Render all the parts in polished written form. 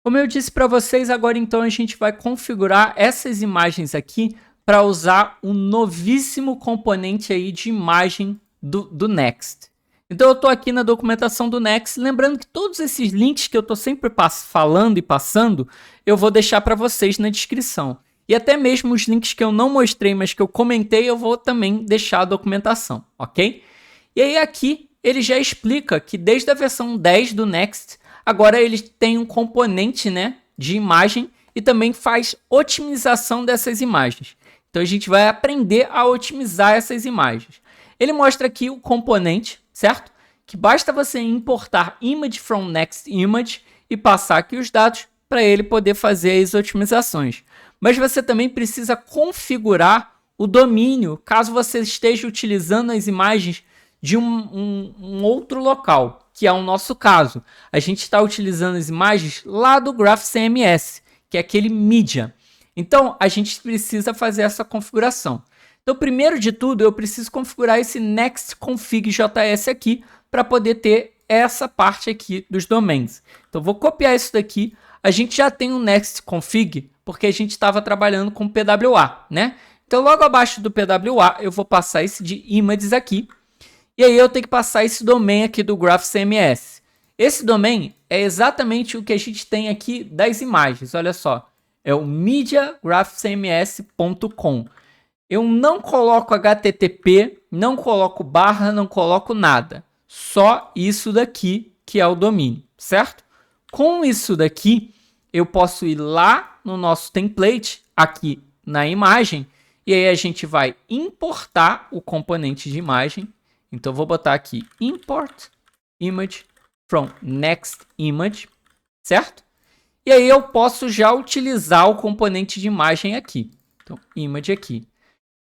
Como eu disse para vocês, agora então a gente vai configurar essas imagens aqui para usar um novíssimo componente aí de imagem do Next. Então eu estou aqui na documentação do Next, lembrando que todos esses links que eu estou sempre falando e passando, eu vou deixar para vocês na descrição. E até mesmo os links que eu não mostrei, mas que eu comentei, eu vou também deixar a documentação, ok? E aí aqui ele já explica que desde a versão 10 do Next, agora ele tem um componente, né, de imagem e também faz otimização dessas imagens. Então a gente vai aprender a otimizar essas imagens. Ele mostra aqui o componente, certo? Que basta você importar image from next image e passar aqui os dados para ele poder fazer as otimizações. Mas você também precisa configurar o domínio, caso você esteja utilizando as imagens de um outro local, que é o nosso caso. A gente está utilizando as imagens lá do GraphCMS, que é aquele mídia. Então, a gente precisa fazer essa configuração. Então, primeiro de tudo, eu preciso configurar esse Next Config JS aqui para poder ter essa parte aqui dos domains. Então, vou copiar isso daqui. A gente já tem um Next Config, porque a gente estava trabalhando com PWA, né? Então, logo abaixo do PWA, eu vou passar esse de images aqui. E aí eu tenho que passar esse domain aqui do GraphCMS. Esse domain é exatamente o que a gente tem aqui das imagens. Olha só, é o mediagraphcms.com. Eu não coloco HTTP, não coloco barra, não coloco nada. Só isso daqui que é o domínio, certo? Com isso daqui, eu posso ir lá no nosso template, aqui na imagem, e aí a gente vai importar o componente de imagem. Então, vou botar aqui import image from next image, certo? E aí eu posso já utilizar o componente de imagem aqui. Então, image aqui.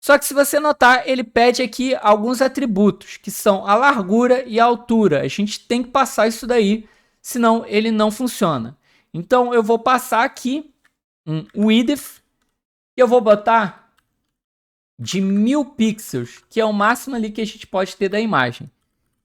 Só que se você notar, ele pede aqui alguns atributos, que são a largura e a altura. A gente tem que passar isso daí, senão ele não funciona. Então, eu vou passar aqui um width, e eu vou botar de 1000 pixels, que é o máximo ali que a gente pode ter da imagem.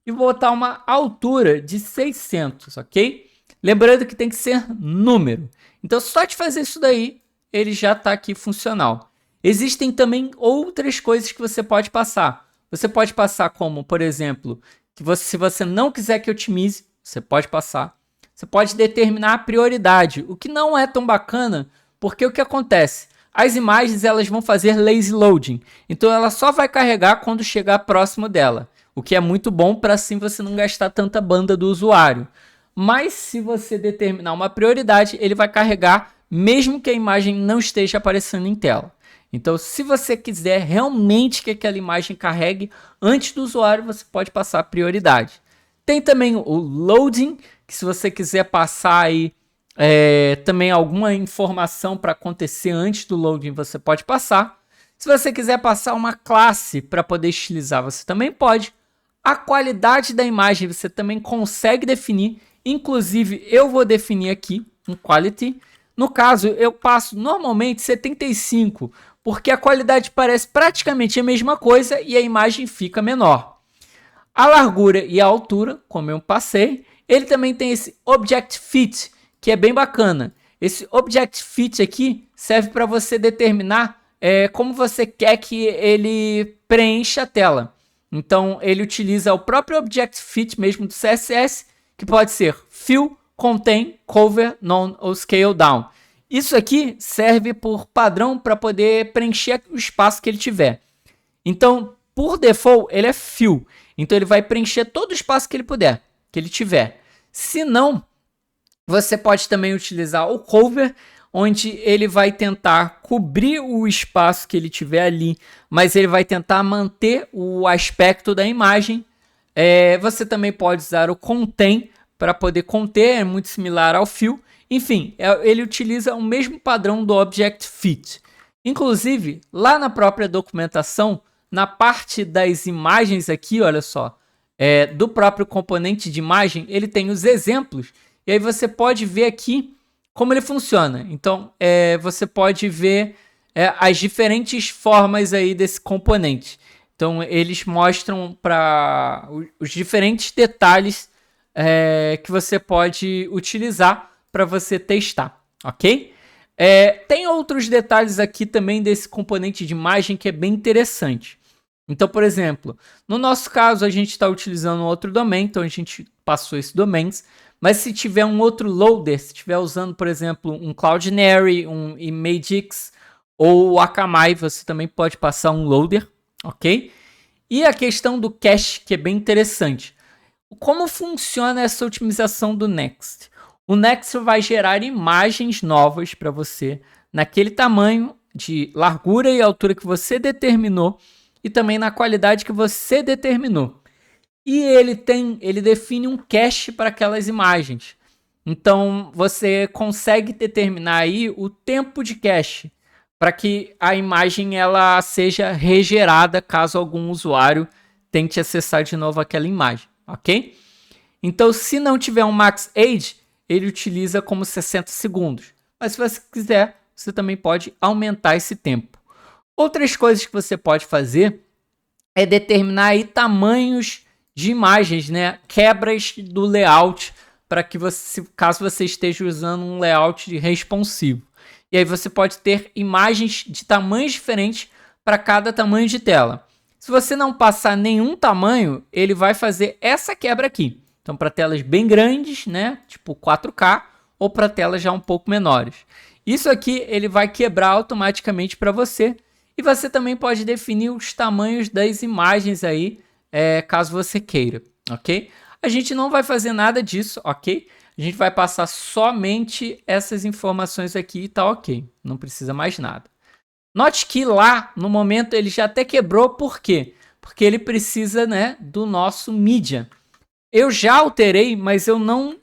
E vou botar uma altura de 600, ok? Lembrando que tem que ser número. Então, só de fazer isso daí, ele já está aqui funcional. Existem também outras coisas que você pode passar. Você pode passar como, por exemplo, que se você não quiser que otimize, você pode passar. Você pode determinar a prioridade, o que não é tão bacana, porque o que acontece? As imagens elas vão fazer lazy loading, então ela só vai carregar quando chegar próximo dela, o que é muito bom para assim você não gastar tanta banda do usuário. Mas se você determinar uma prioridade, ele vai carregar mesmo que a imagem não esteja aparecendo em tela. Então, se você quiser realmente que aquela imagem carregue antes do usuário, você pode passar prioridade. Tem também o loading, que se você quiser passar aí também alguma informação para acontecer antes do loading, você pode passar. Se você quiser passar uma classe para poder estilizar, você também pode. A qualidade da imagem você também consegue definir. Inclusive, eu vou definir aqui um quality. No caso, eu passo normalmente 75, porque a qualidade parece praticamente a mesma coisa e a imagem fica menor. A largura e a altura, como eu passei, ele também tem esse Object Fit, que é bem bacana. Esse Object Fit aqui serve para você determinar como você quer que ele preencha a tela. Então, ele utiliza o próprio Object Fit mesmo do CSS, que pode ser Fill, Contain, Cover, None ou Scale Down. Isso aqui serve por padrão para poder preencher o espaço que ele tiver. Então, por default, ele é Fill. Então, ele vai preencher todo o espaço que ele puder, que ele tiver. Se não, você pode também utilizar o Cover, onde ele vai tentar cobrir o espaço que ele tiver ali, mas ele vai tentar manter o aspecto da imagem. Você também pode usar o Contain para poder conter, é muito similar ao Fill. Enfim, ele utiliza o mesmo padrão do Object Fit. Inclusive, lá na própria documentação, na parte das imagens aqui, olha só, do próprio componente de imagem, ele tem os exemplos, e aí você pode ver aqui como ele funciona. Então, você pode ver as diferentes formas aí desse componente. Então, eles mostram para os diferentes detalhes que você pode utilizar para você testar, ok? Tem outros detalhes aqui também desse componente de imagem que é bem interessante. Então, por exemplo, no nosso caso a gente está utilizando outro domain, então a gente passou esse domains, mas se tiver um outro loader, se estiver usando, por exemplo, um Cloudinary, um Imagix ou o Akamai, você também pode passar um loader, ok? E a questão do cache, que é bem interessante. Como funciona essa otimização do Next? O Next vai gerar imagens novas para você, naquele tamanho de largura e altura que você determinou, e também na qualidade que você determinou. E ele define um cache para aquelas imagens. Então, você consegue determinar aí o tempo de cache para que a imagem ela seja regerada caso algum usuário tente acessar de novo aquela imagem, ok? Então, se não tiver um max age, ele utiliza como 60 segundos. Mas se você quiser, você também pode aumentar esse tempo. Outras coisas que você pode fazer é determinar aí tamanhos de imagens, né? Quebras do layout para que você, caso você esteja usando um layout responsivo. E aí você pode ter imagens de tamanhos diferentes para cada tamanho de tela. Se você não passar nenhum tamanho, ele vai fazer essa quebra aqui. Então, para telas bem grandes, né? Tipo 4K, ou para telas já um pouco menores. Isso aqui ele vai quebrar automaticamente para você. E você também pode definir os tamanhos das imagens aí, caso você queira, ok? A gente não vai fazer nada disso, ok? A gente vai passar somente essas informações aqui e tá ok. Não precisa mais nada. Note que lá, no momento, ele já até quebrou. Por quê? Porque ele precisa, né, do nosso mídia. Eu já alterei, mas eu não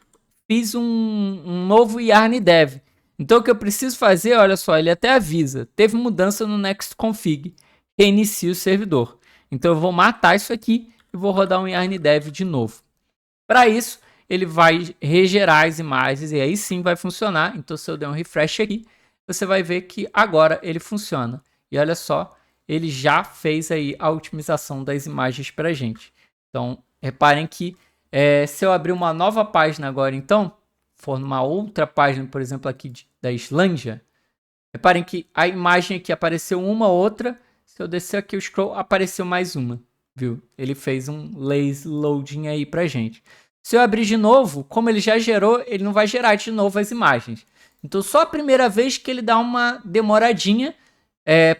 fiz um novo yarn dev. Então o que eu preciso fazer, olha só, ele até avisa, teve mudança no next config, reinicia o servidor. Então eu vou matar isso aqui e vou rodar um yarn dev de novo. Para isso, ele vai regerar as imagens e aí sim vai funcionar. Então se eu der um refresh aqui, você vai ver que agora ele funciona. E olha só, ele já fez aí a otimização das imagens para a gente. Então reparem que se eu abrir uma nova página agora, então, for numa outra página, por exemplo, aqui da Islândia, reparem que a imagem aqui apareceu uma, outra. Se eu descer aqui o scroll, apareceu mais uma, viu? Ele fez um lazy loading aí pra gente. Se eu abrir de novo, como ele já gerou, ele não vai gerar de novo as imagens. Então, só a primeira vez que ele dá uma demoradinha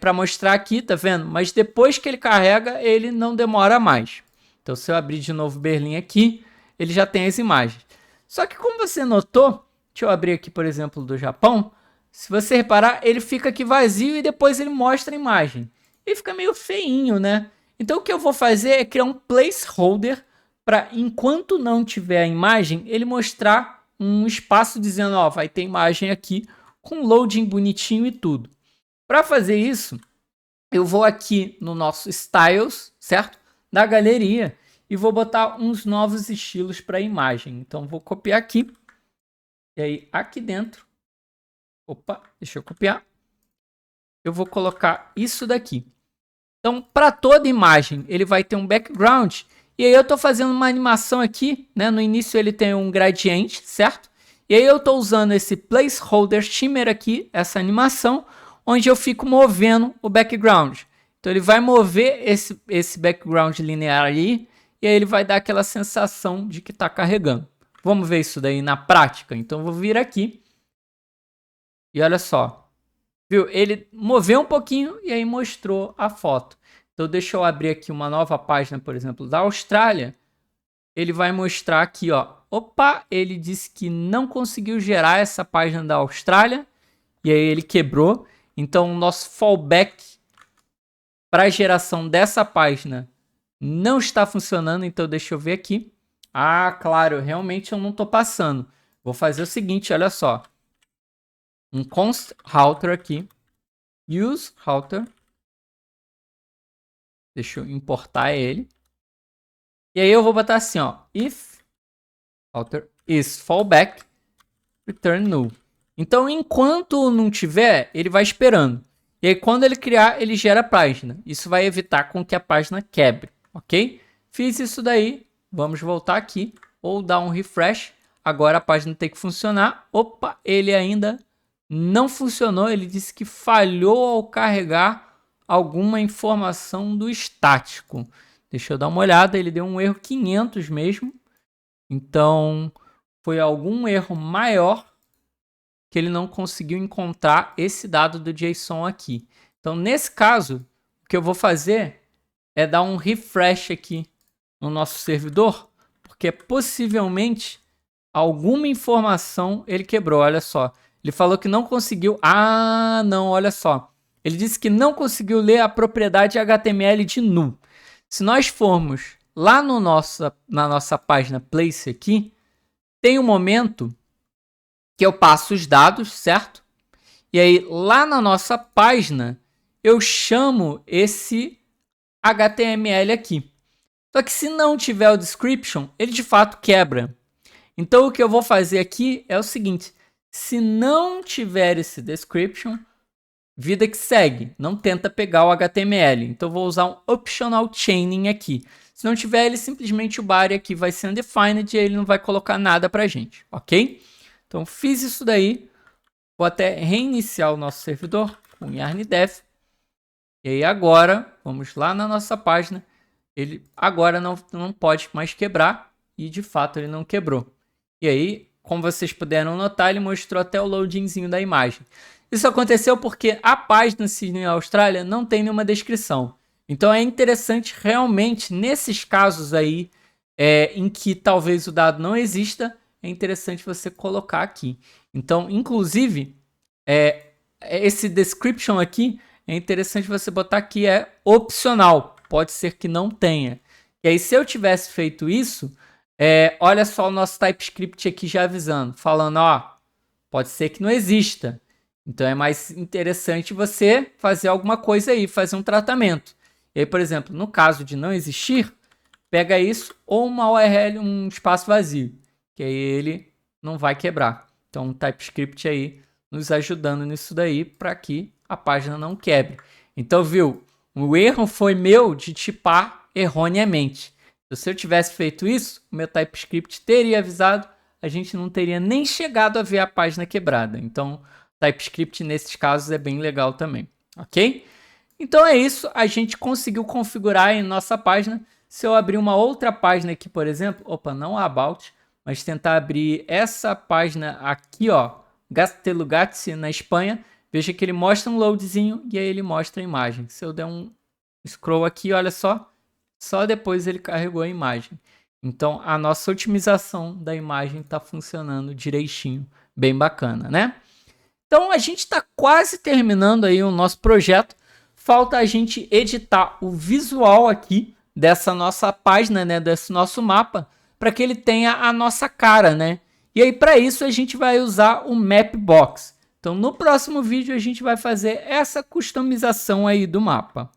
para mostrar aqui, tá vendo? Mas depois que ele carrega, ele não demora mais. Então, se eu abrir de novo Berlim aqui, ele já tem as imagens. Só que como você notou, deixa eu abrir aqui, por exemplo, do Japão. Se você reparar, ele fica aqui vazio e depois ele mostra a imagem. E fica meio feinho, né? Então, o que eu vou fazer é criar um placeholder para, enquanto não tiver a imagem, ele mostrar um espaço dizendo, ó, vai ter imagem aqui com loading bonitinho e tudo. Para fazer isso, eu vou aqui no nosso Styles, certo? Da galeria e vou botar uns novos estilos para a imagem. Então vou copiar aqui. E aí aqui dentro, opa, deixa eu copiar. Eu vou colocar isso daqui. Então para toda imagem ele vai ter um background. E aí eu estou fazendo uma animação aqui, né? No início ele tem um gradiente, certo? E aí eu estou usando esse placeholder shimmer aqui, essa animação, onde eu fico movendo o background. Então ele vai mover esse background linear ali e aí ele vai dar aquela sensação de que está carregando. Vamos ver isso daí na prática? Então eu vou vir aqui e olha só. Viu? Ele moveu um pouquinho e aí mostrou a foto. Então deixa eu abrir aqui uma nova página, por exemplo, da Austrália. Ele vai mostrar aqui, ó. Opa, ele disse que não conseguiu gerar essa página da Austrália e aí ele quebrou. Então o nosso fallback para a geração dessa página não está funcionando, então deixa eu ver aqui. Ah, claro, realmente eu não estou passando. Vou fazer o seguinte, olha só. Um const router aqui. Use router. Deixa eu importar ele. E aí eu vou botar assim, ó. If router is fallback, return null. Então, enquanto não tiver, ele vai esperando. E aí, quando ele criar, ele gera a página. Isso vai evitar com que a página quebre, ok? Fiz isso daí. Vamos voltar aqui ou dar um refresh. agora a página tem que funcionar. Opa, ele ainda não funcionou. Ele disse que falhou ao carregar alguma informação do estático. Deixa eu dar uma olhada. Ele deu um erro 500 mesmo. Então, foi algum erro maior que ele não conseguiu encontrar esse dado do JSON aqui. Então, nesse caso, o que eu vou fazer é dar um refresh aqui no nosso servidor, porque possivelmente alguma informação ele quebrou. Olha só, ele falou que não conseguiu... Ah, não, olha só. Ele disse que não conseguiu ler a propriedade HTML de null. Se nós formos lá no na nossa página place aqui, tem um momento que eu passo os dados, certo? E aí, lá na nossa página, eu chamo esse HTML aqui. Só que se não tiver o description, ele de fato quebra. Então, o que eu vou fazer aqui é o seguinte. Se não tiver esse description, vida que segue. Não tenta pegar o HTML. Então, eu vou usar um optional chaining aqui. Se não tiver, ele simplesmente o body aqui vai ser undefined e ele não vai colocar nada pra gente, ok? Então, fiz isso daí. Vou até reiniciar o nosso servidor com yarn-def. E aí agora, vamos lá na nossa página. Ele agora não pode mais quebrar. E de fato ele não quebrou. E aí, como vocês puderam notar, ele mostrou até o loadingzinho da imagem. Isso aconteceu porque a página Sydney Austrália não tem nenhuma descrição. Então é interessante realmente, nesses casos aí, em que talvez o dado não exista, é interessante você colocar aqui. Então, inclusive, esse description aqui, é interessante você botar aqui, é opcional. Pode ser que não tenha. E aí, se eu tivesse feito isso, olha só o nosso TypeScript aqui já avisando, falando, ó, pode ser que não exista. Então, é mais interessante você fazer alguma coisa aí, fazer um tratamento. E aí, por exemplo, no caso de não existir, pega isso ou uma URL, um espaço vazio, que aí ele não vai quebrar. Então, um TypeScript aí nos ajudando nisso daí para que a página não quebre. Então, viu? O erro foi meu de tipar erroneamente. Se eu tivesse feito isso, o meu TypeScript teria avisado, a gente não teria nem chegado a ver a página quebrada. Então, TypeScript nesses casos é bem legal também, ok? Então é isso, a gente conseguiu configurar em nossa página. Se eu abrir uma outra página aqui, por exemplo, opa, não About, mas tentar abrir essa página aqui, ó, Gastelugatti na Espanha, veja que ele mostra um loadzinho e aí ele mostra a imagem. Se eu der um scroll aqui, olha só depois ele carregou a imagem. Então a nossa otimização da imagem está funcionando direitinho, bem bacana, né? Então a gente está quase terminando aí o nosso projeto. Falta a gente editar o visual aqui dessa nossa página, né, desse nosso mapa, para que ele tenha a nossa cara, né? E aí para isso a gente vai usar o Mapbox. Então no próximo vídeo a gente vai fazer essa customização aí do mapa.